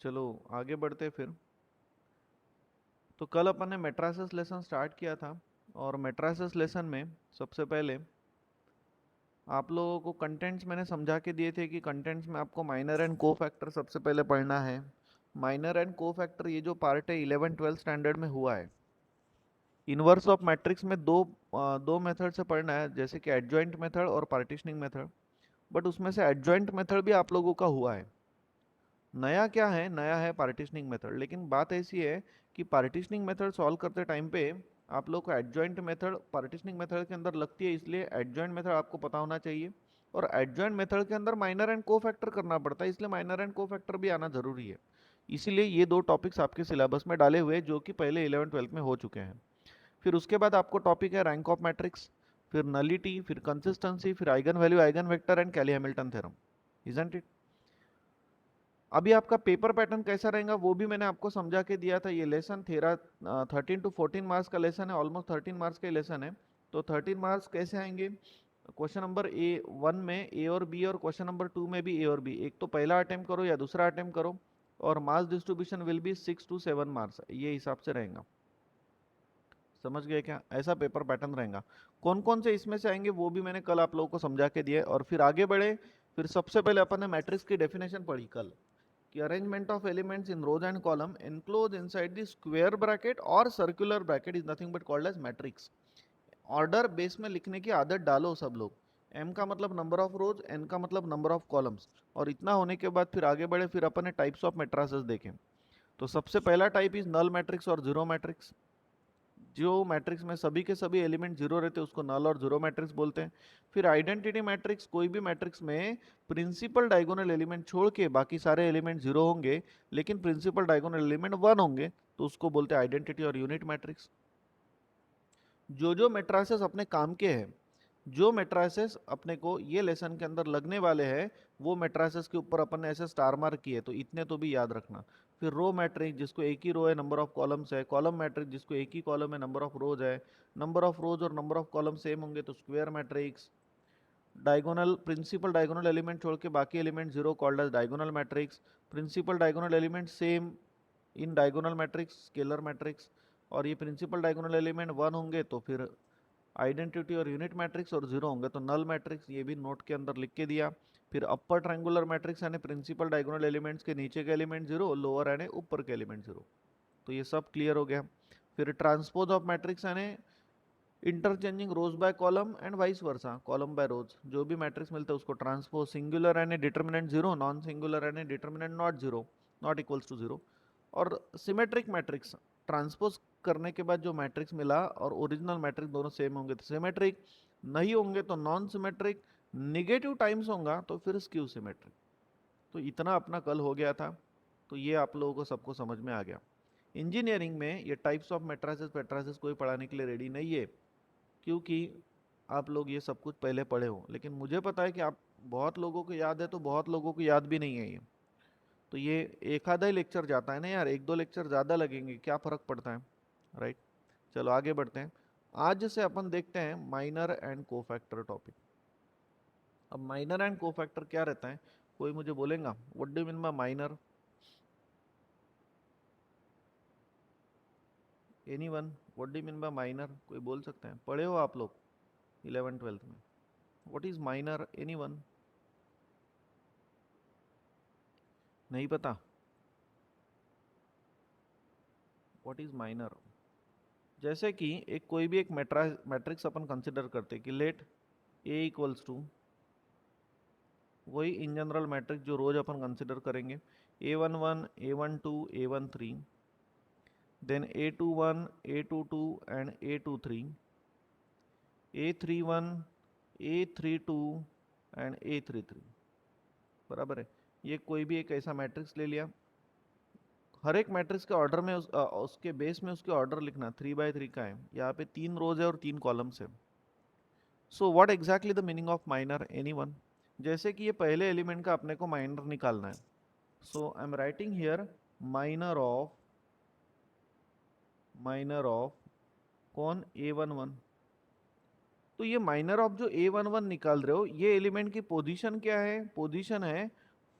चलो आगे बढ़ते फिर। तो कल अपन ने मेट्राइसिस लेसन स्टार्ट किया था, और मेट्राइसिस लेसन में सबसे पहले आप लोगों को कंटेंट्स मैंने समझा के दिए थे कि कंटेंट्स में आपको माइनर एंड को फैक्टर सबसे पहले पढ़ना है। माइनर एंड को फैक्टर ये जो पार्ट है 11-12 स्टैंडर्ड में हुआ है। इनवर्स ऑफ मैट्रिक्स में दो मेथड से पढ़ना है, जैसे कि एडजॉइंट मेथड और पार्टीशनिंग मेथड। बट उसमें से एडजॉइंट मेथड भी आप लोगों का हुआ है। नया क्या है, नया है पार्टीशनिंग मेथड। लेकिन बात ऐसी है कि पार्टीशनिंग मेथड सॉल्व करते टाइम पे आप लोग को एडजॉइंट मेथड पार्टीशनिंग मेथड के अंदर लगती है, इसलिए एडजॉइंट मेथड आपको पता होना चाहिए। और एडजॉइंट मेथड के अंदर माइनर एंड को फैक्टर करना पड़ता है, इसलिए माइनर एंड को फैक्टर भी आना जरूरी है। इसीलिए ये दो टॉपिक्स आपके सिलेबस में डाले हुए जो कि पहले 11-12 में हो चुके हैं। फिर उसके बाद आपको टॉपिक है रैंक ऑफ मैट्रिक्स, फिर नलिटी, फिर कंसिस्टेंसी, फिर eigenvalue, eigen vector and Cayley Hamilton theorem. Isn't it? अभी आपका पेपर पैटर्न कैसा रहेगा वो भी मैंने आपको समझा के दिया था। ये लेसन 13 to 14 मार्क्स का लेसन है, ऑलमोस्ट 13 मार्क्स का लेसन है। तो 13 मार्क्स कैसे आएंगे? क्वेश्चन नंबर A1 में ए और बी, और क्वेश्चन नंबर 2 में भी ए और बी। एक तो पहला अटेम्प्ट करो या दूसरा अटेम्प्ट करो, और marks distribution will be 6 to 7 marks, ये हिसाब से रहेगा। समझ गए क्या? ऐसा पेपर पैटर्न रहेगा। कौन कौन से इसमें से आएंगे वो भी मैंने कल आप लोगों को समझा के दिया है। और फिर आगे बढ़े। फिर सबसे पहले अपन ने मैट्रिक्स की डेफिनेशन पढ़ी कल, कि arrangement of elements in rows and column enclose inside the square bracket और circular bracket is nothing but called as matrix. Order base में लिखने की आदत डालो सब लोग। एम का मतलब नंबर ऑफ रोज, एन का मतलब नंबर ऑफ कॉलम्स। और इतना होने के बाद फिर आगे बढ़े, फिर अपन ने टाइप्स ऑफ मैट्रिसेस देखे। तो सबसे पहला टाइप इज नल मैट्रिक्स और जीरो मैट्रिक्स। जो मैट्रिक्स में सभी के सभी एलिमेंट जीरो रहते हैं उसको नल और जीरो मैट्रिक्स बोलते हैं। फिर आइडेंटिटी मैट्रिक्स, कोई भी मैट्रिक्स में प्रिंसिपल डायगोनल एलिमेंट छोड़ के बाकी सारे एलिमेंट जीरो होंगे, लेकिन प्रिंसिपल डायगोनल एलिमेंट वन होंगे, तो उसको बोलते हैं आइडेंटिटी और यूनिट मैट्रिक्स। जो मैट्रिसेस अपने काम के हैं, जो मैट्रिसेस अपने को ये लेसन के अंदर लगने वाले हैं, वो मैट्रिसेस के ऊपर अपन ने ऐसे स्टार मार्क किए, तो इतने तो भी याद रखना। फिर रो मैट्रिक्स, जिसको एक ही रो है, नंबर ऑफ कॉलम्स है। कॉलम मैट्रिक्स, जिसको एक ही कॉलम है, नंबर ऑफ रोज है। नंबर ऑफ रोज और नंबर ऑफ कॉलम सेम होंगे तो square matrix. Diagonal, principal diagonal element छोड़ के बाकी element zero called as diagonal matrix. Principal diagonal element same in diagonal matrix, scalar matrix. और ये प्रिंसिपल डायगोनल एलिमेंट वन होंगे तो फिर आइडेंटिटी और यूनिट मैट्रिक्स, और जीरो होंगे तो नल मैट्रिक्स। ये भी नोट के अंदर लिख के दिया। फिर अपर ट्रायंगुलर मैट्रिक्स यानी प्रिंसिपल डायगोनल एलिमेंट्स के नीचे के एलिमेंट जीरो, लोअर यानी ऊपर के एलिमेंट जीरो। तो ये सब क्लियर हो गया। फिर ट्रांसपोज ऑफ मैट्रिक्स यानी interchanging rows by column and vice versa, column by rows. जो भी मैट्रिक्स मिलता है उसको ट्रांसपोज, सिंगुलर यानी डिटर्मिनेंट जीरो, नॉन सिंगुलर यानी determinant not zero, not equals to zero. और सिमेट्रिक मैट्रिक्स, ट्रांसपोज करने के बाद जो मैट्रिक्स मिला और ओरिजिनल मैट्रिक्स दोनों सेम होंगे तो सिमेट्रिक, नहीं होंगे तो नॉन सिमेट्रिक, निगेटिव टाइम्स होगा तो फिर स्क्यू सिमेट्रिक। तो इतना अपना कल हो गया था। तो ये आप लोगों को सबको समझ में आ गया। इंजीनियरिंग में ये टाइप्स ऑफ मैट्रिसेस पैट्रिसेस कोई पढ़ाने के लिए रेडी नहीं है, क्योंकि आप लोग ये सब कुछ पहले पढ़े हो। लेकिन मुझे पता है कि आप बहुत लोगों को याद है, तो बहुत लोगों को याद भी नहीं है ये। तो ये एक आधा ही लेक्चर जाता है ना यार, एक दो लेक्चर ज़्यादा लगेंगे, क्या फ़र्क पड़ता है, राइट? चलो आगे बढ़ते हैं। आज से अपन देखते हैं माइनर एंड कोफैक्टर टॉपिक। अब माइनर एंड कोफैक्टर क्या रहता है, कोई मुझे बोलेगा what do mean by minor? Anyone? What do mean by minor? कोई बोल सकते हैं? पढ़े हो आप लोग 11th 12th में? What is minor? एनीवन? नहीं पता? What is minor? जैसे कि एक कोई भी एक मैट्रिक्स अपन कंसिडर करते हैं कि लेट ए इक्वल्स टू, वही इन जनरल मैट्रिक्स जो रोज अपन कंसिडर करेंगे, A11, A12, A13, then A21, A22 and A23, A31, A32 and A33। बराबर है? ये कोई भी एक ऐसा मैट्रिक्स ले लिया। हर एक मैट्रिक्स के ऑर्डर में उसके बेस में उसके ऑर्डर लिखना 3 by 3 का है। यहाँ पे 3 रोज है और 3 कॉलम्स है। So what exactly the meaning of minor? Anyone? जैसे कि ये पहले एलिमेंट का अपने को माइनर निकालना है। So I am writing here minor of कौन? A11। तो ये माइनर ऑफ जो A11 निकाल रहे हो, ये एलिमेंट की पोजीशन क्या है? पोजीशन है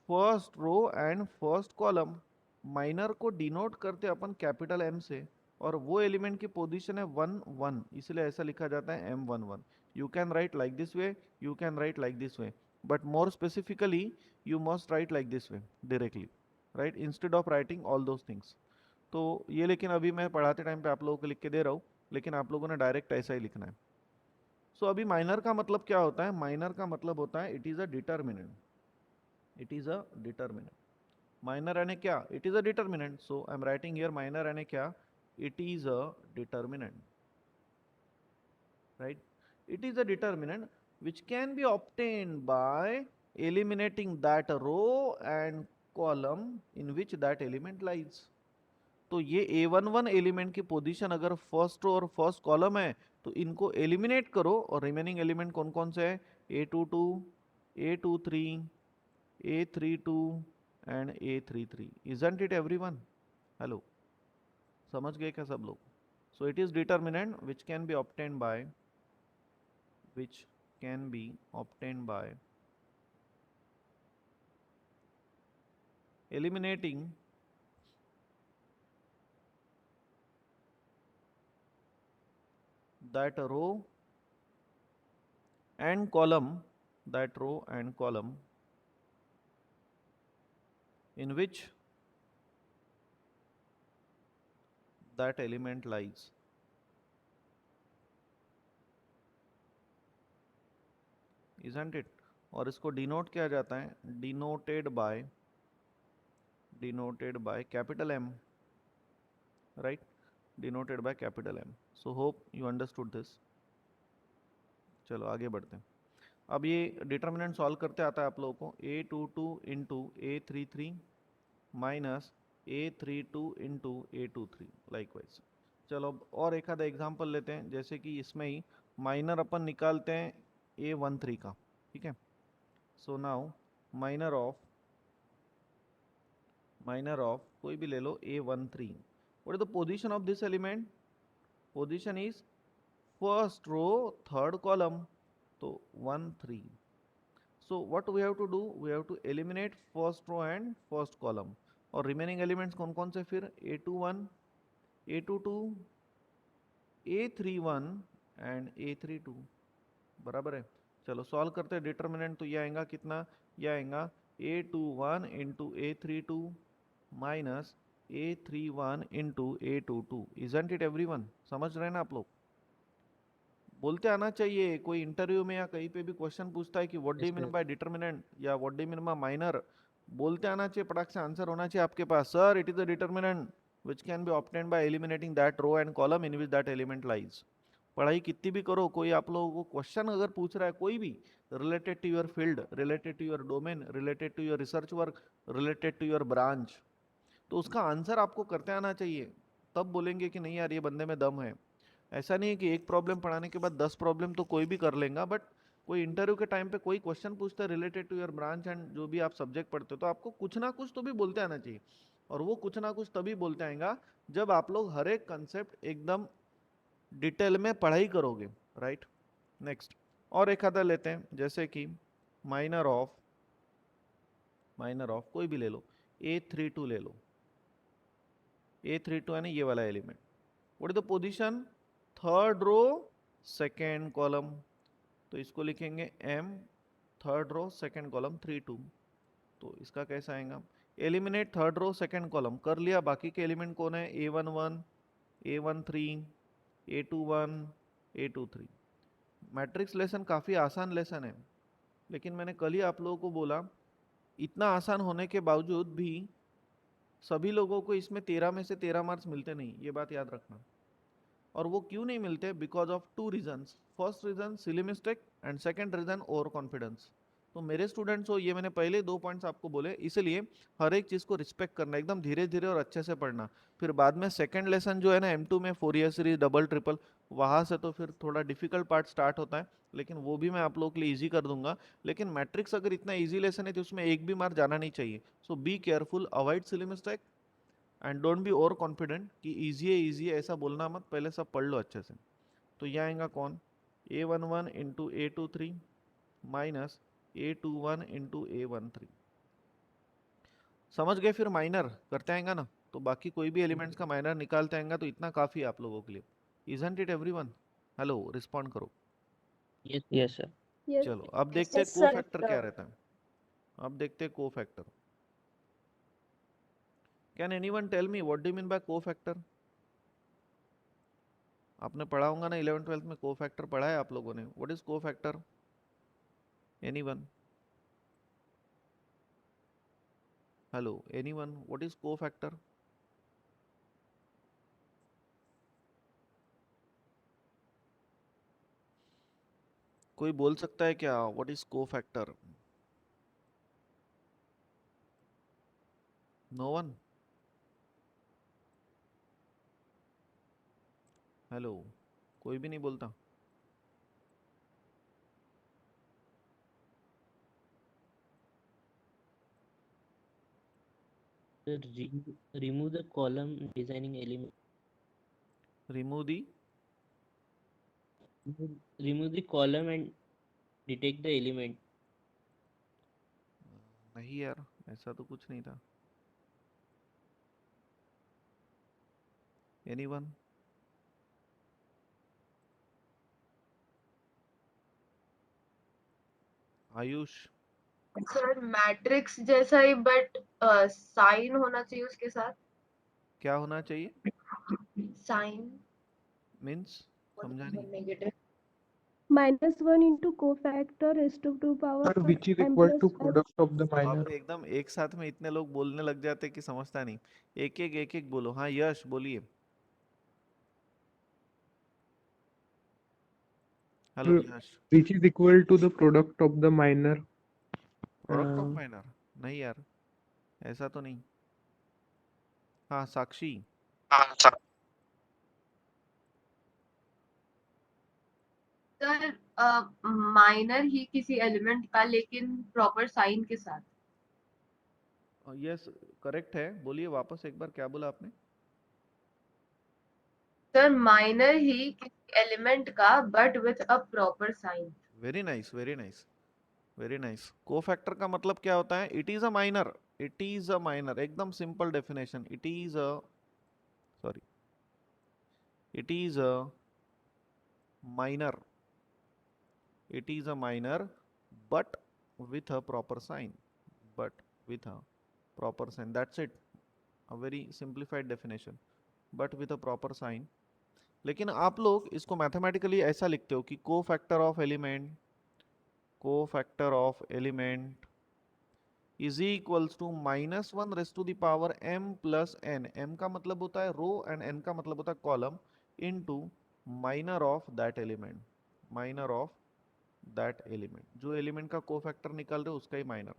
first row and first column. Minor को डिनोट करते अपन कैपिटल एम से, और वो एलिमेंट की पोजीशन है 1 1, इसलिए ऐसा लिखा जाता है M11। You can write like this way, you can write like this way, but more specifically you must write like this way directly, right, instead of writing all those things. तो ये लेकिन अभी मैं पढ़ाते टाइम पे आप लोगों को लिख के दे रहा हूँ, लेकिन आप लोगों ने डायरेक्ट ऐसा ही लिखना है। सो अभी माइनर का मतलब क्या होता है? माइनर का मतलब होता है it is a determinant, it is a determinant. Minor यानी क्या? It is a determinant. So I am writing here minor यानी क्या? It is a determinant, right? It is a determinant which can be obtained by eliminating that row and column in which that element lies. तो ये A11 element की position अगर first row और first column है तो इनको eliminate करो, और रिमेनिंग एलिमेंट कौन कौन से है? A22, A23, A32 and A33। Isn't it everyone? Hello, समझ गए क्या सब लोग? सो it is determinant which can be obtained bye, which can be obtained by eliminating that row and column, that row and column in which that element lies. Isn't it? और इसको denote किया जाता है, denoted by capital M, right, denoted by capital M. So hope you understood this. चलो आगे बढ़ते हैं। अब ये डिटर्मिनेंट सॉल्व करते आता है आप लोगों को, A22 into A33 minus A32 into A23 likewise. चलो अब और एक आधा एग्जाम्पल लेते हैं, जैसे कि इसमें ही माइनर अपन निकालते हैं A13 का, ठीक है। सो नाउ माइनर ऑफ कोई भी ले लो A13, what is the position of this element? Position is first row third column, तो 1 3। So what we have to do? We have to eliminate first row and first column, और remaining elements कौन कौन से फिर? A21, A22, A31 and A32, बराबर है। चलो solve करते हैं। डिटर्मिनेंट तो ये आएगा कितना? ये आएगा A21 into A32 minus A31 into A22। Isn't it everyone? समझ रहे हैं ना आप लोग? बोलते आना चाहिए। कोई इंटरव्यू में या कहीं पे भी क्वेश्चन पूछता है कि what do Yes, you mean sir. By determinant या what do you mean by minor, बोलते आना चाहिए, पटाख से आंसर होना चाहिए आपके पास, sir it is the determinant which can be obtained by eliminating that row and column in which that element lies. पढ़ाई कितनी भी करो, कोई आप लोगों को क्वेश्चन अगर पूछ रहा है कोई भी related to your field, related to your domain, related to your research work, related to your branch, तो उसका आंसर आपको करते आना चाहिए। तब बोलेंगे कि नहीं यार ये बंदे में दम है। ऐसा नहीं है कि एक प्रॉब्लम पढ़ाने के बाद 10 प्रॉब्लम तो कोई भी कर लेगा, बट कोई इंटरव्यू के टाइम पे कोई क्वेश्चन पूछता है related to your branch and जो भी आप सब्जेक्ट पढ़ते हो, तो आपको कुछ ना कुछ तो भी बोलते आना चाहिए। और वो कुछ ना कुछ तभी बोलते आएगा जब आप लोग हर एक कंसेप्ट एकदम डिटेल में पढ़ाई करोगे, राइट। नेक्स्ट और एक आधा लेते हैं, जैसे कि माइनर ऑफ कोई भी ले लो, A32 ले लो। A32 यानी ये वाला element, what is the position? Third row second column, तो इसको लिखेंगे M, third row second column 3 2। तो इसका कैसा आएगा? Eliminate third row second column कर लिया, बाकी के एलिमेंट कौन है? A11, A13, A21, A23। Matrix lesson काफ़ी आसान लेसन है, लेकिन मैंने कल ही आप लोगों को बोला इतना आसान होने के बावजूद भी सभी लोगों को इसमें 13 में से 13 मार्क्स मिलते नहीं, ये बात याद रखना। और वो क्यों नहीं मिलते? Because of two reasons. First reason silly mistake and second reason overconfidence. तो मेरे स्टूडेंट्स हो, ये मैंने पहले 2 पॉइंट्स आपको बोले, इसलिए हर एक चीज़ को रिस्पेक्ट करना, एकदम धीरे धीरे और अच्छे से पढ़ना। फिर बाद में सेकंड लेसन जो है ना M2 में, फोरियर सीरीज, डबल ट्रिपल, वहाँ से तो फिर थोड़ा डिफिकल्ट पार्ट स्टार्ट होता है, लेकिन वो भी मैं आप लोगों के लिए ईजी कर दूंगा। लेकिन मैट्रिक्स अगर इतना ईजी लेसन है तो उसमें एक भी मार्क जाना नहीं चाहिए। So be careful, avoid silly mistake and don't be over confident कि ईजी है ऐसा बोलना मत, पहले सब पढ़ लो अच्छे से। तो यह आएगा कौन? A11 into A23 minus A21 into A13। समझ गए? फिर माइनर करते आएगा ना, तो बाकी कोई भी एलिमेंट्स का माइनर निकालते आएगा, तो इतना काफी है आप लोगों के लिए। Isn't it everyone? Hello, respond करो। Yes sir. चलो अब देखते हैं Yes, को sir. फैक्टर क्या रहता है। अब देखते हैं cofactor. Can anyone tell me what do you mean by cofactor? आपने पढ़ा होगा ना 11th 12th में, को फैक्टर पढ़ा है आप लोगों ने। What is cofactor? Anyone? Hello anyone, what is cofactor? कोई बोल सकता है क्या what is cofactor? No one? Hello, कोई भी नहीं बोलता? Remove the column designing element. Remove the? Remove the column and detect the element. नहीं यार, ऐसा तो कुछ नहीं था। एनीवन? आयुष? सर मैट्रिक्स जैसा ही बट साइन होना चाहिए उसके साथ। क्या होना चाहिए? साइन मीन्स समझा नहीं। Negative. -1 into cofactor raised to 2 power Sir, which is m equal plus to n. product of the आप minor. एकदम एक साथ में इतने लोग बोलने लग जाते कि समझता नहीं। एक एक बोलो। हाँ यश बोलिए। Hello Yash. Which is equal to the product of the minor. Product of minor? नहीं यार, ऐसा तो नहीं। हाँ साक्षी? सर माइनर ही किसी एलिमेंट का लेकिन प्रॉपर साइन के साथ। यस करेक्ट है। बोलिए वापस एक बार, क्या बोला आपने? सर माइनर ही किसी एलिमेंट का but with a proper sign. Very nice, very nice, very nice. Cofactor का मतलब क्या होता है? It is a minor. It is a minor, एकदम simple definition. It is a, sorry, it is a minor. It is a minor, but with a proper sign. But with a proper sign. That's it. A very simplified definition. But with a proper sign. लेकिन आप लोग इसको mathematically ऐसा लिखते हो कि cofactor of element is equals to -1 raise to the power m plus n। m का मतलब होता है रो एंड n का मतलब होता है column, into minor of that element. Minor of that element, जो एलिमेंट का कोफैक्टर निकाल रहे हो उसका ही माइनर।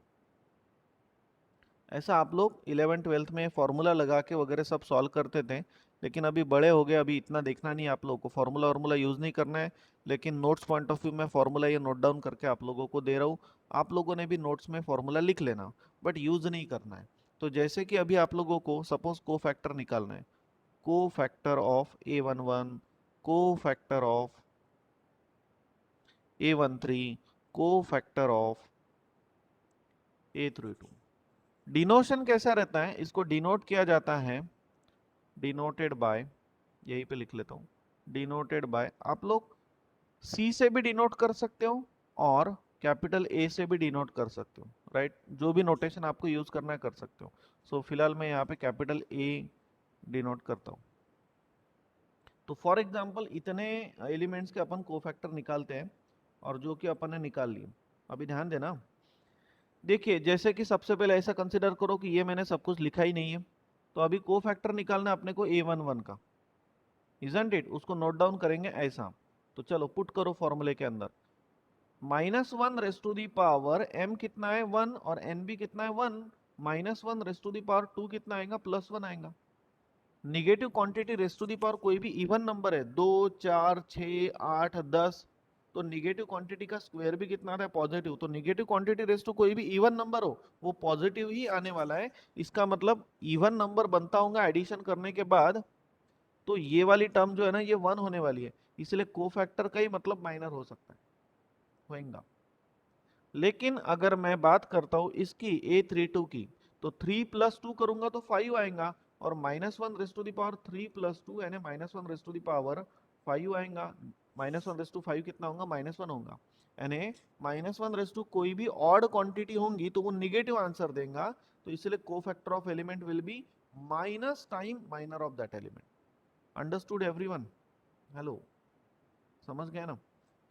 ऐसा आप लोग 11 12th में फॉर्मूला लगा के वगैरह सब सॉल्व करते थे, लेकिन अभी बड़े हो गए, अभी इतना देखना नहीं आप लोगों को, फॉर्मूला वार्मूला यूज़ नहीं करना है। लेकिन नोट्स पॉइंट ऑफ व्यू में फॉर्मूला ये नोट डाउन करके आप लोगों को दे रहा हूँ। आप लोगों ने भी नोट्स में फॉर्मूला लिख लेना, बट यूज़ नहीं करना है। तो जैसे कि अभी आप लोगों को सपोज को फैक्टर निकालना है, को फैक्टर ऑफ A11, को फैक्टर ऑफ A13, को फैक्टर ऑफ A32। डिनोशन कैसा रहता है? इसको डिनोट किया जाता है, डिनोटेड बाय, यहीं पे लिख लेता हूँ, डिनोटेड बाय। आप लोग सी से भी डिनोट कर सकते हो और कैपिटल ए से भी डिनोट कर सकते हो, राइट? जो भी नोटेशन आपको यूज करना है कर सकते हो। सो फिलहाल मैं यहाँ पे कैपिटल ए डिनोट करता हूँ। तो फॉर एग्जाम्पल इतने एलिमेंट्स के अपन कोफैक्टर निकालते हैं, और जो कि अपन ने निकाल लिए। अभी ध्यान देना, देखिए जैसे कि सबसे पहले ऐसा कंसिडर करो कि ये मैंने सब कुछ लिखा ही नहीं है, तो अभी को फैक्टर निकालना है अपने को A11 का, इजंट इट? उसको नोट डाउन करेंगे ऐसा। तो चलो पुट करो फॉर्मूले के अंदर, -1 raise to the power m कितना है 1 और n भी कितना है 1, -1 रेस टू दी पावर 2 कितना आएगा +1 आएगा। Negative quantity raise to the power कोई भी इवन नंबर है, 2 4 6 8 10, तो निगेटिव क्वांटिटी का स्क्वायर भी कितना आता है पॉजिटिव। तो निगेटिव क्वांटिटी रेस टू कोई भी इवन नंबर हो वो पॉजिटिव ही आने वाला है। इसका मतलब इवन नंबर बनता होगा एडिशन करने के बाद, तो ये वाली टर्म जो है ना ये 1 होने वाली है, इसलिए कोफैक्टर का ही मतलब माइनर हो सकता है, होएगा। लेकिन अगर मैं बात करता हूं इसकी A32 की, तो 3 प्लस 2 करूंगा तो 5 आएगा, और minus one raise to the power 3 plus 2 यानी minus one raise to the power 5 आएगा। माइनस वन रेस टू 5 कितना होगा, माइनस वन होगा, यानी माइनस वन रेस टू कोई भी ऑड क्वांटिटी होंगी तो वो निगेटिव आंसर देगा, तो इसलिए cofactor of element will be minus time minor of that element. Understood everyone? Hello, समझ गए ना?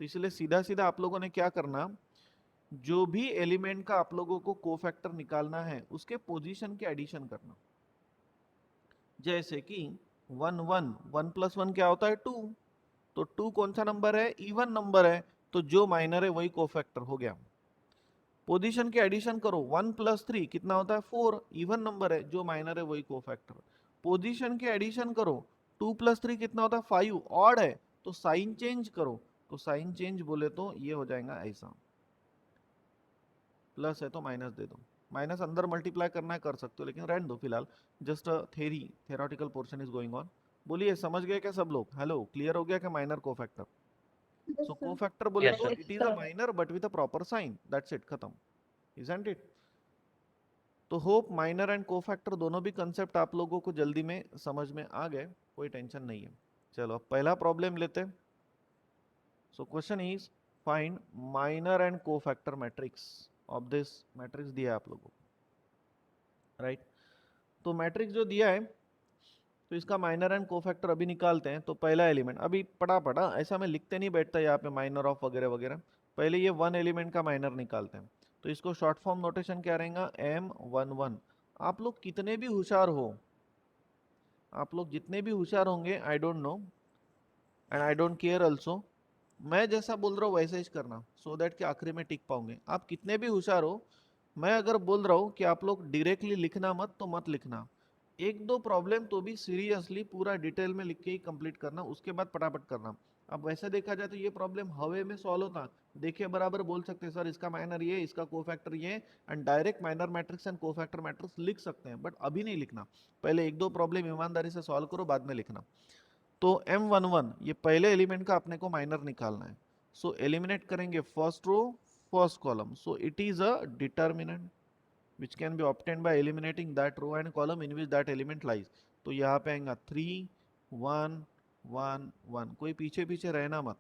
तो इसलिए सीधा सीधा आप लोगों ने क्या करना, जो भी एलिमेंट का आप लोगों को कोफैक्टर निकालना है उसके पोजीशन के एडिशन करना। जैसे कि 1 1 1 प्लस 1 क्या होता है 2, तो 2 कौन सा नंबर है, इवन नंबर है, तो जो माइनर है वही कोफैक्टर हो गया। पोजीशन के एडिशन करो, 1 प्लस 3 कितना होता है 4, इवन नंबर है, जो माइनर है वही कोफैक्टर। पोजीशन के एडिशन करो, 2 प्लस 3 कितना होता है 5, ऑड है, तो साइन चेंज करो, तो साइन चेंज बोले तो ये हो जाएगा ऐसा, प्लस है तो माइनस दे दो, माइनस अंदर मल्टीप्लाई करना है कर सकते हो, लेकिन रहने दो फिलहाल, just theoretical portion is going on. बोलिए समझ गए क्या सब लोग? हेलो, क्लियर हो गया क्या minor cofactor? Yes, so sir. Cofactor बोले Yes, तो sir. It is a minor but with a proper sign, that's it, खत्म, इजंट इट? तो होप माइनर एंड कोफैक्टर दोनों भी कंसेप्ट आप लोगों को जल्दी में समझ में आ गए, कोई टेंशन नहीं है। चलो अब पहला प्रॉब्लम लेते हैं। So question is find minor and cofactor matrix of this, matrix दिया है आप लोगों को, राइट? तो मैट्रिक्स जो दिया है, तो इसका माइनर एंड कोफैक्टर अभी निकालते हैं। तो पहला एलिमेंट अभी पढ़ा ऐसा मैं लिखते नहीं बैठता यहाँ पे माइनर ऑफ वगैरह वगैरह, पहले ये वन एलिमेंट का माइनर निकालते हैं। तो इसको शॉर्ट फॉर्म नोटेशन क्या रहेगा, M11। आप लोग कितने भी होशियार हो, आप लोग जितने भी होशियार होंगे, I don't know and I don't care also, मैं जैसा बोल रहा हूँ वैसे ही करना, सो दैट कि आखिरी में टिक पाओगे। आप कितने भी होशियार हो, मैं अगर बोल रहा हूँ कि आप लोग डायरेक्टली लिखना मत, तो मत लिखना, एक दो प्रॉब्लम तो भी सीरियसली पूरा डिटेल में लिख के ही कंप्लीट करना, उसके बाद फटाफट करना। अब वैसे देखा जाए तो ये प्रॉब्लम हवे में सॉल्व होता, देखिए बराबर बोल सकते हैं सर इसका माइनर ये, इसका कोफैक्टर ये, and direct minor matrix and cofactor matrix लिख सकते हैं, बट अभी नहीं लिखना, पहले एक दो प्रॉब्लम ईमानदारी से सॉल्व करो, बाद में लिखना। तो M11 ये पहले एलिमेंट का अपने को माइनर निकालना है। सो एलिमिनेट करेंगे first row first column, so it is a determinant which can be obtained by eliminating that row and column in which that element lies। तो यहाँ पे आएगा 3 1 1 1, कोई पीछे पीछे रहना मत,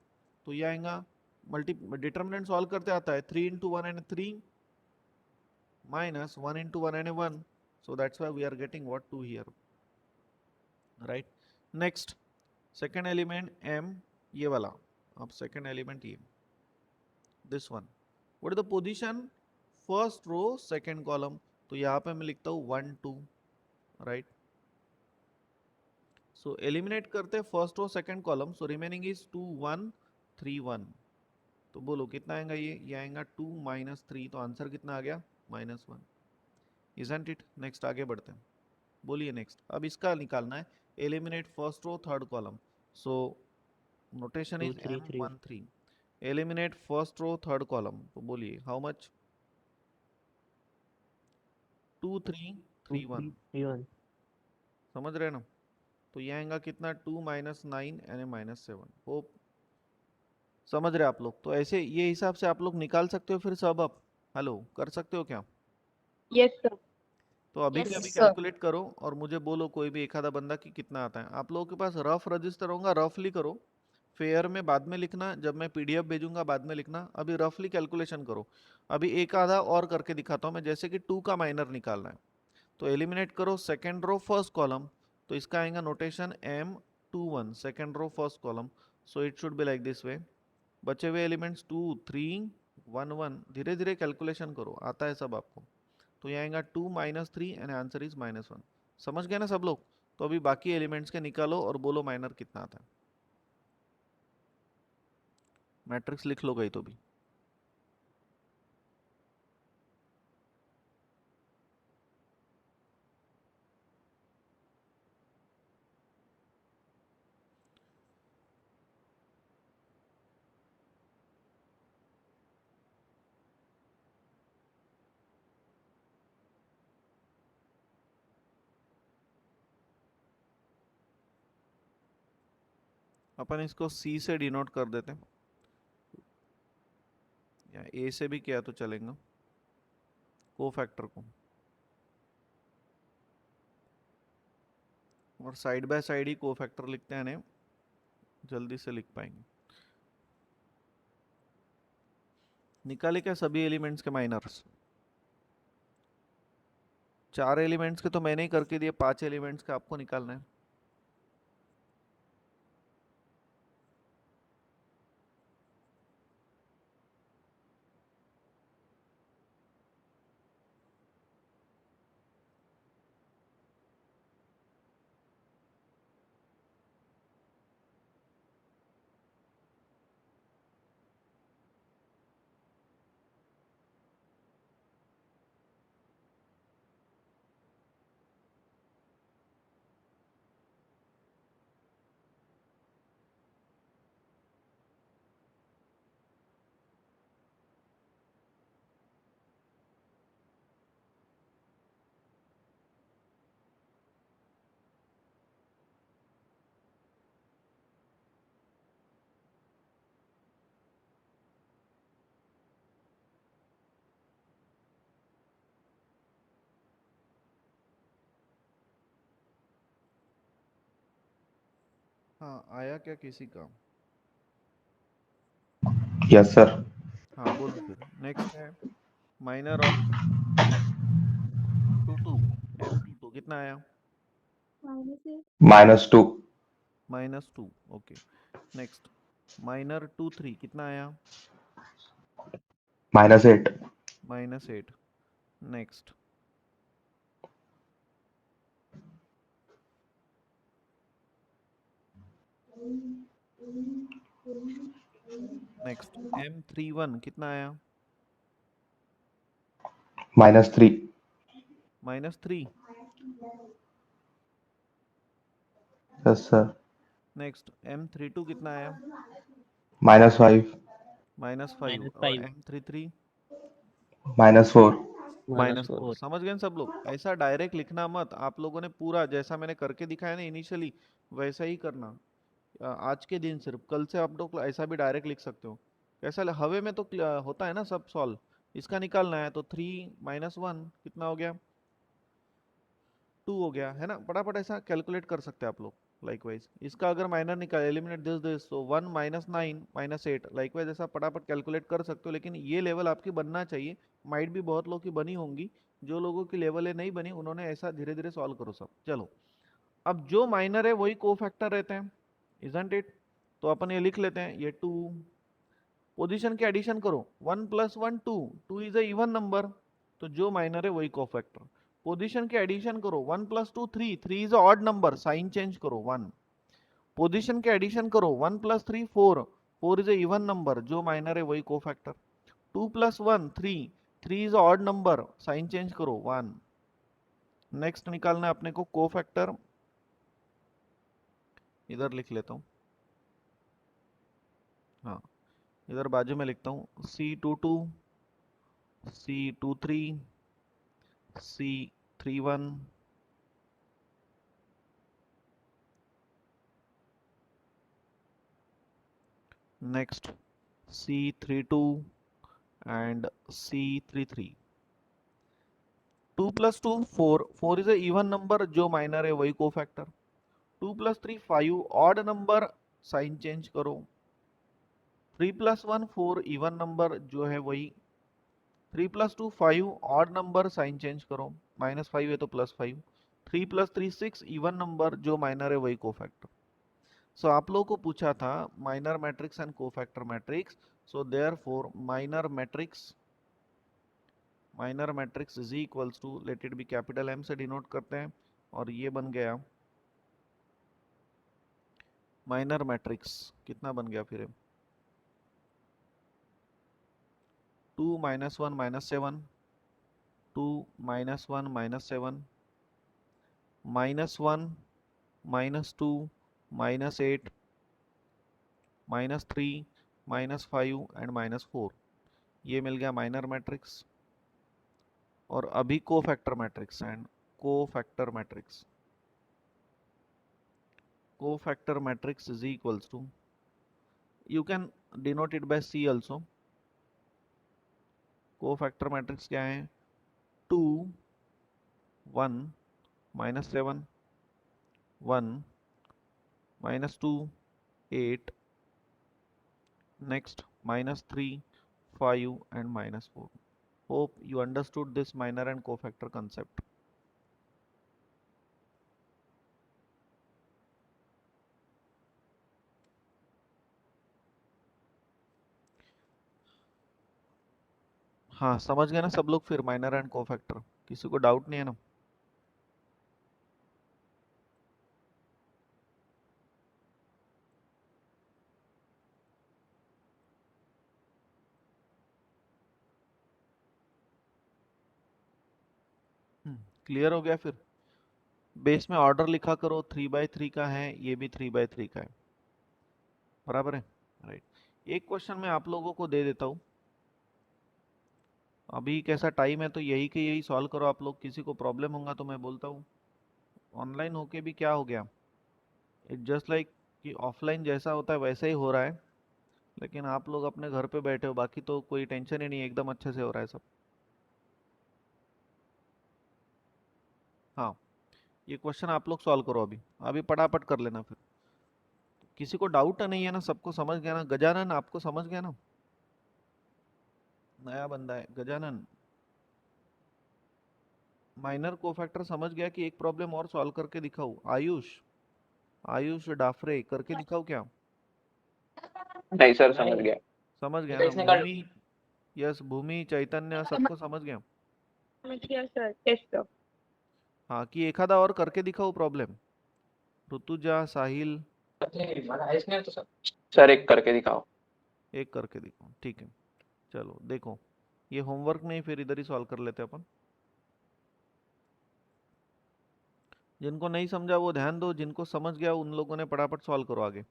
तो ये आएगा मल्टी डिटर्मिनेंट सॉल्व करते आता है 3 into 1 and 3 minus 1 into 1 and 1, so that's why we are getting what 2 here, right? Next second element M, ये वाला, अब second element ये, this one, what is the position, first row second column, तो यहाँ पे मैं लिखता हूँ 1 2, राइट? सो एलिमिनेट करते हैं first row second column, so remaining is 2 1 3 1, तो बोलो कितना आएगा, ये आएगा 2 minus 3, तो आंसर कितना आ गया -1, इजंट इट? नेक्स्ट आगे बढ़ते हैं, बोलिए नेक्स्ट। अब इसका निकालना है eliminate first row third column, so notation 2 is 3 3 M13, eliminate first row third column, तो बोलिए हाउ मच, 2 3 2 3 1, 3 1 समझ रहे ना? तो ये आएगा कितना 2 - 9 यानी -7, होप समझ रहे आप लोग? तो ऐसे ये हिसाब से आप लोग निकाल सकते हो फिर सब, आप हेलो कर सकते हो क्या? Yes, sir. तो अभी Yes, के अभी sir. कैलकुलेट करो और मुझे बोलो कोई भी एक आधा बंदा कि कितना आता है। आप लोगों के पास रफ रजिस्टर होगा, रफली करो, फेयर में बाद में लिखना, जब मैं PDF भेजूंगा बाद में लिखना, अभी रफली कैलकुलेशन करो। अभी एक आधा और करके दिखाता हूँ मैं, जैसे कि 2 का माइनर निकालना है, तो एलिमिनेट करो सेकेंड रो फर्स्ट कॉलम, तो इसका आएगा notation M21 second row first column, so it should be like this way. बचे हुए एलिमेंट्स 2 3 1 1, धीरे धीरे कैलकुलेशन करो, आता है सब आपको। तो ये आएगा 2 - 3 एंड आंसर इज -1, समझ गए ना सब लोग? तो अभी बाकी एलिमेंट्स के निकालो और बोलो माइनर कितना आता है, मैट्रिक्स लिख लो गई तो भी। अपन इसको C से डिनोट कर देते हैं, या A से भी किया तो चलेगा, कोफैक्टर को। और side by side he cofactor लिखते हैं, जल्दी से लिख पाएंगे। निकाले क्या सभी एलिमेंट्स के माइनर्स? 4 एलिमेंट्स के तो मैंने ही करके दिए, 5 एलिमेंट्स का आपको निकालना है। हाँ, आया क्या किसी का? Yes sir. हाँ बोलो फिर। नेक्स्ट है minor of to to, M22 कितना आया? -2 -2। ओके। नेक्स्ट माइनर 2 3 कितना आया? -8 -8। नेक्स्ट नेक्स्ट M31 कितना आया? -3 -3। Yes sir. नेक्स्ट M32 कितना आया? -5 -5। और -5 M33 -4 -4। -4 समझ गए न सब लोग? ऐसा डायरेक्ट लिखना मत, आप लोगों ने पूरा जैसा मैंने करके दिखाया ना इनिशियली वैसा ही करना। आज के दिन सिर्फ, कल से आप लोग ऐसा भी डायरेक्ट लिख सकते हो। कैसा हवे में तो होता है ना सब सॉल्व। इसका निकालना है तो 3 -1 कितना हो गया? 2 हो गया है ना। फटाफट ऐसा कैलकुलेट कर सकते हैं आप लोग। लाइकवाइज इसका अगर माइनर निकाल एलिमिनेट दिस तो 1 -9 -8 लाइकवाइज ऐसा फटाफट कैलकुलेट कर सकते हो। लेकिन ये लेवल आपकी बनना चाहिए। माइट भी बहुत लोग की बनी होंगी, जो लोगों की लेवल नहीं बनी उन्होंने ऐसा धीरे धीरे सॉल्व करो सब। चलो अब जो माइनर है वही कोफैक्टर रहते हैं, इजंट इट? तो अपन ये लिख लेते हैं, ये 2 पोजीशन के एडिशन करो। 1 + 1 2, 2 इज अ इवन नंबर, तो जो माइनर है वही कोफैक्टर। पोजीशन के एडिशन करो। 1 + 2 3, 3 is a odd number, sign change करो 1। पोजीशन के एडिशन करो। 1 + 3 4, 4 इज अ इवन नंबर, जो माइनर है वही cofactor. 2 + 1 3, 3 is a odd number, sign change करो 1। नेक्स्ट निकालना है अपने को कोफैक्टर। इधर लिख लेता हूँ, हाँ इधर बाजू में लिखता हूँ C22 C23 C31 next C32 and C33। 2 + 2 4, 4 is a even number, जो माइनर है वही cofactor. 2 + 3 5, odd number, sign change करो। 3 + 1 4, इवन नंबर, जो है वही। 3 + 2 5, ऑड नंबर, साइन चेंज करो। -5 है तो +5। 3 + 3 6, इवन नंबर, जो माइनर है वही कोफैक्टर। सो आप लोगों को पूछा था minor matrix and cofactor matrix. So therefore minor matrix is equals to, let it be capital M से डिनोट करते हैं, और ये बन गया माइनर मैट्रिक्स। कितना बन गया फिर? 2 - 1 -7, 2 - 1 -7, -1 -2 -8 -3 -5 एंड -4। ये मिल गया माइनर मैट्रिक्स। और अभी cofactor matrix and cofactor matrix cofactor matrix is equals to, you can denote it by C also। Cofactor matrix क्या है? 2 1 -7 1, -2 8, next -3 5 and -4. Hope you understood this minor and cofactor concept. हाँ, समझ गए ना सब लोग फिर माइनर एंड कोफैक्टर? किसी को डाउट नहीं है ना? क्लियर हो गया? फिर बेस में ऑर्डर लिखा करो, 3/3 का है, ये भी 3/3 का है, बराबर है, राइट। एक क्वेश्चन मैं आप लोगों को दे देता हूँ, अभी कैसा टाइम है तो यही के यही सॉल्व करो आप लोग। किसी को प्रॉब्लम होगा तो मैं बोलता हूँ। ऑनलाइन होके भी क्या हो गया, इट जस्ट लाइक कि ऑफलाइन जैसा होता है वैसे ही हो रहा है, लेकिन आप लोग अपने घर पे बैठे हो, बाकी तो कोई टेंशन ही नहीं है, एकदम अच्छे से हो रहा है सब। हाँ, ये क्वेश्चन आप लोग सॉल्व करो अभी, अभी पटापट कर लेना फिर। किसी को डाउट नहीं है ना? सबको समझ गया ना? गजानन आपको समझ गया ना? नया बंदा है गजानन। माइनर कोफैक्टर समझ गया कि एक प्रॉब्लम और सॉल्व करके दिखाऊं? आयुष, आयुष डाफरे करके दिखाऊं क्या? नहीं सर, समझ गया। समझ गया ना? भूमि, यस, भूमि, चैतन्य, सबको समझ गया? समझ गया सर, टेस्ट दो। हाँ, कि एक आधा और करके दिखाऊं प्रॉब्लम? ऋतुजा, साहिल, सर एक करके दिखाओ। एक करके दिखाओ, ठीक है। चलो देखो, ये होमवर्क नहीं, फिर इधर ही सॉल्व कर लेते अपन। जिनको नहीं समझा वो ध्यान दो, जिनको समझ गया उन लोगों ने फटाफट सॉल्व करो आगे।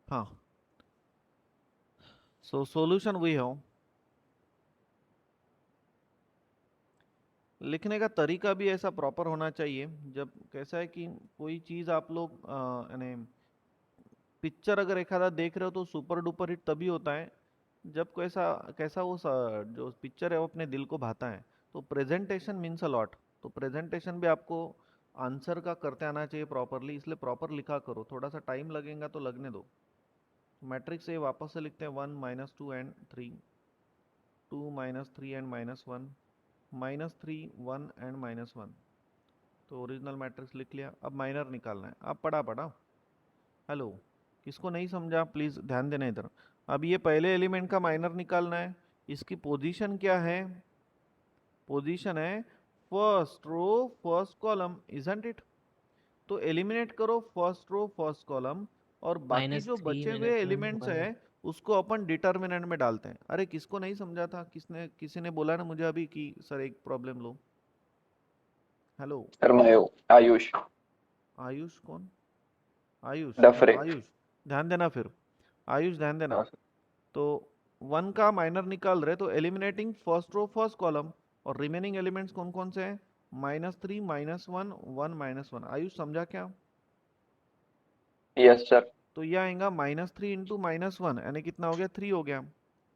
हाँ, सो सॉल्यूशन वही है। लिखने का तरीका भी ऐसा प्रॉपर होना चाहिए। जब कैसा है कि कोई चीज़ आप लोग यानी पिक्चर अगर एक आधा देख रहे हो तो सुपर डुपर हिट तभी होता है जब कैसा कैसा वो जो पिक्चर है वो अपने दिल को भाता है। तो प्रेजेंटेशन मीन्स अ लॉट। तो प्रेजेंटेशन भी आपको आंसर का करते आना चाहिए प्रॉपरली, इसलिए प्रॉपर लिखा करो। थोड़ा सा टाइम लगेगा तो लगने दो। मैट्रिक्स से वापस से लिखते हैं 1 -2 एंड 3, 2 -3 एंड -1, -3 1 एंड -1। तो ओरिजिनल मैट्रिक्स लिख लिया। अब माइनर निकालना है, अब पढ़ा पढ़ा। हेलो, किसको नहीं समझा प्लीज ध्यान देना इधर। अब ये पहले एलिमेंट का माइनर निकालना है। इसकी पोजीशन क्या है? पोजीशन है first row first column, isn't it? तो एलिमिनेट करो फर्स्ट रो फर्स्ट कॉलम, और बाकी जो -3 बचे हुए -1 एलिमेंट्स 1। है उसको अपन डिटर्मिनेंट में डालते हैं। अरे किसको नहीं समझा था? किसी ने बोला ना मुझे अभी कि सर एक प्रॉब्लम लो। हेलो, सर मैं आयुष आयुष कौन? आयुष, हाँ डफरे। आयुष, ध्यान देना फिर। आयुष ध्यान देना। हाँ सर। तो 1 का माइनर निकाल रहे तो eliminating first row first column, और रिमेनिंग एलिमेंट्स कौन कौन से हैं? -3 -1 1 -1। आयुष समझा क्या? Yes sir. तो यह आएगा -3 इंटू -1, यानी कितना हो गया? 3 हो गया।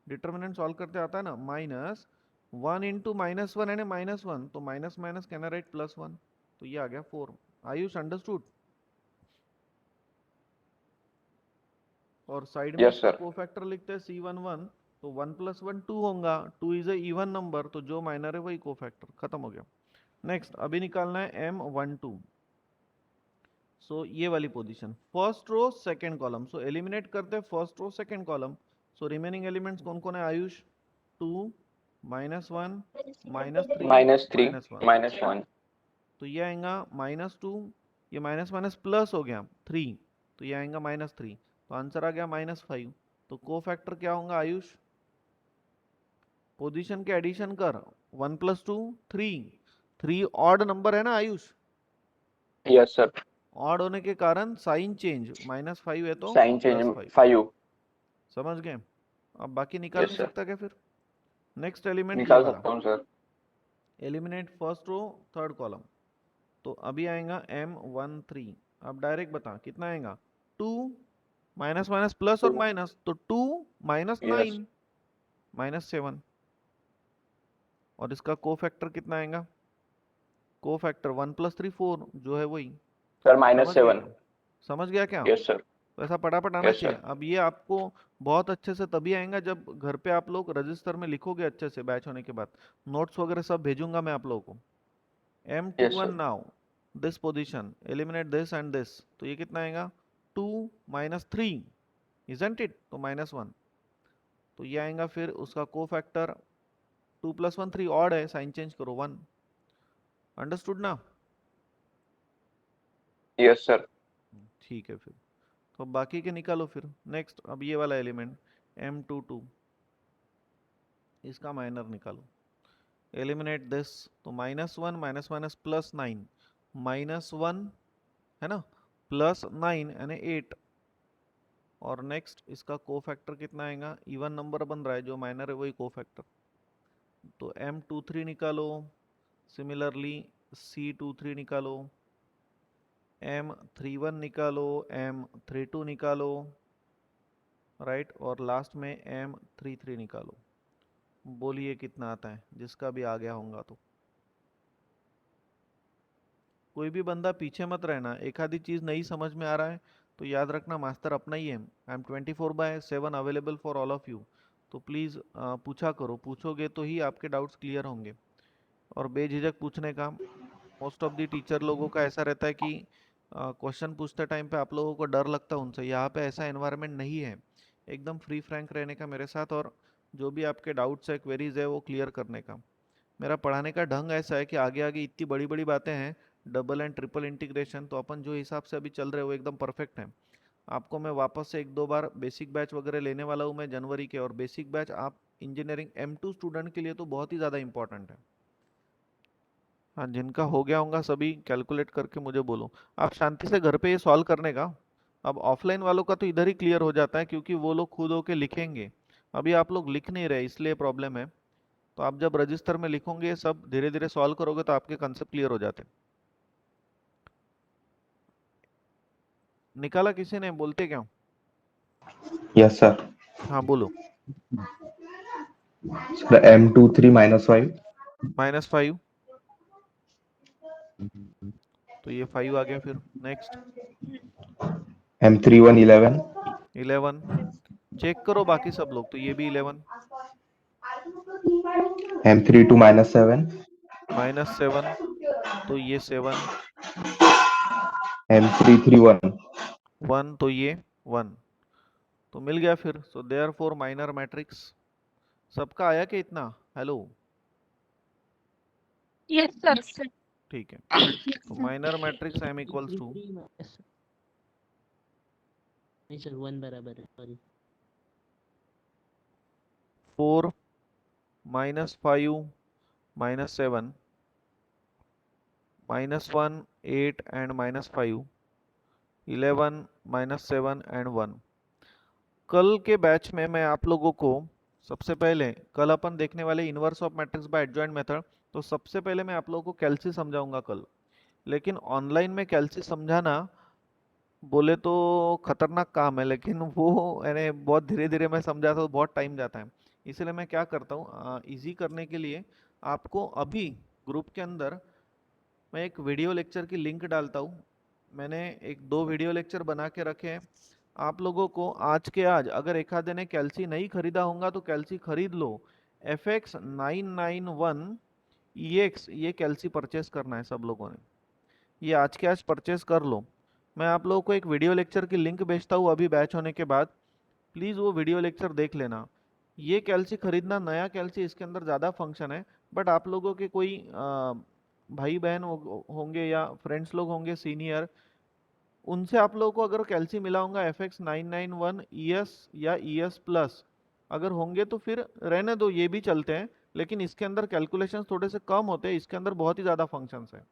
डिटर्मिनेंट सॉल्व करते आता है ना, -1 इंटू -1 यानी -1, तो माइनस माइनस कैन राइट +1, तो ये आ गया 4। आयुष अंडरस्टूड? और साइड में यस इसका सर। कोफैक्टर लिखते हैं C11, तो 1 + 1 2 होगा, 2 इज ए इवन नंबर, तो जो माइनर है वही कोफैक्टर, खत्म हो गया। नेक्स्ट अभी निकालना है M12। सो ये वाली position first row second column, so eliminate करते हैं first row second column. So remaining elements कौन कौन है आयुष? 2 -1 -3 -3 -1, -1। तो ये आएगा -2, ये माइनस माइनस प्लस हो गया 3, तो ये आएगा -3, तो आंसर आ गया -5। तो कोफैक्टर क्या होगा आयुष? पोजीशन के एडिशन कर, 1 + 2 3, 3 ऑड नंबर है ना आयुष? Yes sir. ऑड होने के कारण साइन चेंज, -5 है तो साइन चेंज +5। 5। समझ गए? अब बाकी निकाल यस नहीं सर। सकता क्या फिर? नेक्स्ट एलिमेंट ये निकाल वाला, सकता हूँ sir. Eliminate first row third column, तो अभी आएगा M13। अब डायरेक्ट बता कितना आएगा? 2 माइनस माइनस प्लस और माइनस, तो 2 यस। -9 -7, और इसका कोफैक्टर कितना आएगा? कोफैक्टर 1 + 3 4, जो है वही सर माइनस समझ गया 7। क्या? समझ गया क्या? Yes sir. तो ऐसा फटाफट आना यस चाहिए। सर। अब ये आपको बहुत अच्छे से तभी आएगा जब घर पे आप लोग रजिस्टर में लिखोगे अच्छे से बैच होने के बाद। नोट्स वगैरह सब भेजूंगा मैं आप लोगों को। Yes M21 sir. Now this position eliminate this and this, तो ये कितना आएगा 2 माइनस 3, इजंट इट? तो -1, तो ये आएगा फिर उसका कोफैक्टर 2 + 1 3, ऑड है, साइन चेंज करो 1। अंडरस्टूड ना? Yes sir. ठीक है फिर, तो बाकी के निकालो फिर। नेक्स्ट अब ये वाला एलिमेंट M22, इसका माइनर निकालो, एलिमिनेट दिस, तो -1 माइनस माइनस +9, -1 है ना, +9 यानी 8, और नेक्स्ट इसका कोफैक्टर कितना आएगा, इवन नंबर बन रहा है, जो माइनर है वही कोफैक्टर, तो M23 निकालो। सिमिलरली C23 निकालो, M31 निकालो, M32 निकालो, राइट, और लास्ट में M33 निकालो। बोलिए कितना आता है, जिसका भी आ गया होगा तो। कोई भी बंदा पीछे मत रहना, एक आधी चीज़ नहीं समझ में आ रहा है तो याद रखना मास्टर अपना ही है। I am 24/7 available for all of you, तो प्लीज़ पूछा करो, पूछोगे तो ही आपके डाउट्स क्लियर होंगे। और बेझिझक पूछने का। मोस्ट ऑफ दी टीचर लोगों का ऐसा रहता है कि क्वेश्चन पूछते टाइम पे आप लोगों को डर लगता है उनसे। यहाँ पे ऐसा एनवायरनमेंट नहीं है, एकदम फ्री फ्रैंक रहने का मेरे साथ, और जो भी आपके डाउट्स है, क्वेरीज है, वो क्लियर करने का। मेरा पढ़ाने का ढंग ऐसा है कि आगे आगे इतनी बड़ी बड़ी बातें हैं, डबल एंड ट्रिपल इंटीग्रेशन, तो अपन जो हिसाब से अभी चल रहे हैं वो एकदम परफेक्ट है। आपको मैं वापस से 1-2 बार बेसिक बैच वगैरह लेने वाला हूँ मैं जनवरी के, और बेसिक बैच आप इंजीनियरिंग M2 स्टूडेंट के लिए तो बहुत ही ज़्यादा इंपॉर्टेंट है। हाँ, जिनका हो गया होगा सभी कैलकुलेट करके मुझे बोलो। आप शांति से घर पे ये सॉल्व करने का। अब ऑफलाइन वालों का तो इधर ही क्लियर हो जाता है, क्योंकि वो लोग खुद होके लिखेंगे। अभी आप लोग लिख नहीं रहे, इसलिए प्रॉब्लम है। तो आप जब रजिस्टर में लिखोगे, सब धीरे धीरे सॉल्व करोगे, तो आपके कंसेप्ट क्लियर हो जाते। निकाला किसी ने? बोलते क्या? Yes, sir. हाँ बोलो। So the M23 -5, -5, तो ये 5 आ गया। फिर नेक्स्ट M31 11, 11, चेक करो बाकी सब लोग, तो ये भी 11, M32 -7, -7, तो ये 7, M331, 1, तो ये 1, तो मिल गया फिर। सो देयरफॉर माइनर मैट्रिक्स सबका आया कि इतना? Hello, yes sir. ठीक है। तो minor matrix M equals to, नहीं सर 1 बराबर है, सॉरी। 4 -5 -7 -1 8 and -5 11 -7 and 1। कल के बैच में मैं आप लोगों को सबसे पहले, कल अपन देखने वाले inverse of matrix bye adjoint method, तो सबसे पहले मैं आप लोगों को कैल्सी समझाऊंगा कल। लेकिन ऑनलाइन में कैल्सी समझाना बोले तो खतरनाक काम है, लेकिन वो यानी बहुत धीरे धीरे मैं समझाता हूँ, बहुत टाइम जाता है। इसलिए मैं क्या करता हूँ, इजी करने के लिए आपको अभी ग्रुप के अंदर मैं एक वीडियो लेक्चर की लिंक डालता हूँ। मैंने 1-2 वीडियो लेक्चर बना के रखे हैं। आप लोगों को आज के आज, अगर एक आधे ने कैल्सी नहीं खरीदा होगा तो कैल्सी खरीद लो। FX 991 EX, ये कैल्सी परचेस करना है सब लोगों ने, ये आज के आज परचेस कर लो। मैं आप लोगों को एक वीडियो लेक्चर की लिंक भेजता हूँ अभी बैच होने के बाद, प्लीज़ वो वीडियो लेक्चर देख लेना। ये कैल्सी खरीदना, नया कैल्सी, इसके अंदर ज़्यादा फंक्शन है। बट आप लोगों के कोई भाई बहन होंगे या फ्रेंड्स लोग होंगे सीनियर, उनसे आप लोगों को अगर कैल्सी मिला होगा FX 991 ES या ES प्लस अगर होंगे तो फिर रहने दो, ये भी चलते हैं। लेकिन इसके अंदर कैलकुलेशंस थोड़े से कम होते हैं, इसके अंदर बहुत ही ज़्यादा फंक्शंस है।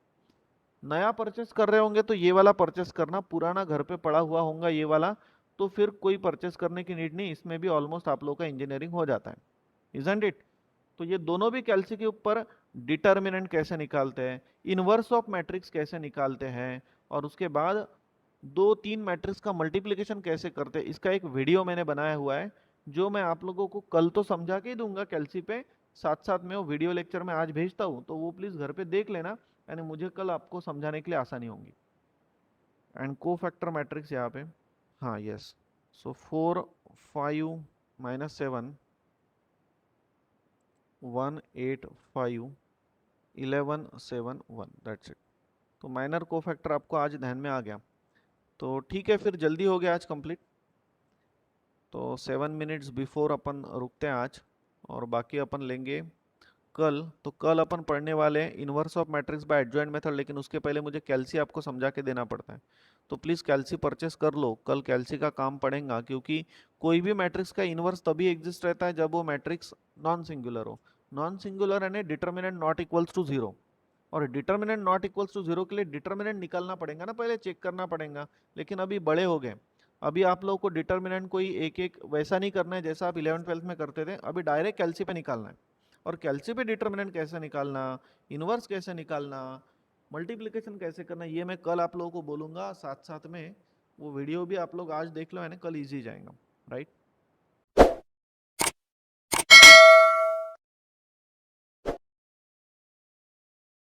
नया परचेस कर रहे होंगे तो ये वाला परचेस करना, पुराना घर पे पड़ा हुआ होगा ये वाला, तो फिर कोई परचेस करने की नीड नहीं, इसमें भी ऑलमोस्ट आप लोगों का इंजीनियरिंग हो जाता है, इजंट इट? तो ये दोनों भी कैल्सी के ऊपर डिटर्मिनेंट कैसे निकालते हैं, इनवर्स ऑफ मैट्रिक्स कैसे निकालते हैं, और उसके बाद 2-3 मैट्रिक्स का मल्टीप्लिकेशन कैसे करते हैं, इसका एक वीडियो मैंने बनाया हुआ है, जो मैं आप लोगों को कल तो समझा के ही दूंगा कैल्सी पे, साथ साथ में वो वीडियो लेक्चर में आज भेजता हूँ, तो वो प्लीज़ घर पे देख लेना, यानी मुझे कल आपको समझाने के लिए आसानी होगी। एंड को फैक्टर मैट्रिक्स यहाँ पे, हाँ यस, सो 4 5 -7 1 8 5 11 7 1, दैट्स इट। तो माइनर को फैक्टर आपको आज ध्यान में आ गया, तो ठीक है, फिर जल्दी हो गया आज कंप्लीट। तो 7 मिनट्स बिफोर अपन रुकते हैं आज, और बाकी अपन लेंगे कल। तो कल अपन पढ़ने वाले हैं inverse of matrix bye adjoint method, लेकिन उसके पहले मुझे कैल्सी आपको समझा के देना पड़ता है, तो प्लीज़ कैल्सी परचेस कर लो, कल कैल्सी का काम पड़ेगा, क्योंकि कोई भी मैट्रिक्स का इन्वर्स तभी एग्जिस्ट रहता है जब वो मैट्रिक्स नॉन सिंगुलर हो। नॉन सिंगुलर यानी डिटर्मिनेंट नॉट इक्वल्स टू 0, और डिटर्मिनेंट नॉट इक्वल्स टू 0 के लिए डिटर्मिनेंट निकालना पड़ेगा ना, पहले चेक करना पड़ेगा। लेकिन अभी बड़े हो गए, अभी आप लोगों को डिटर्मिनेंट कोई एक एक वैसा नहीं करना है जैसा आप 11th-12th में करते थे, अभी डायरेक्ट कैल्सी पे निकालना है। और कैल्सी पे डिटर्मिनेंट कैसे निकालना, इन्वर्स कैसे निकालना, मल्टीप्लिकेशन कैसे करना, ये मैं कल आप लोगों को बोलूँगा। साथ साथ में वो वीडियो भी आप लोग आज देख लो, है ना, कल ईजी जाएगा, राइट।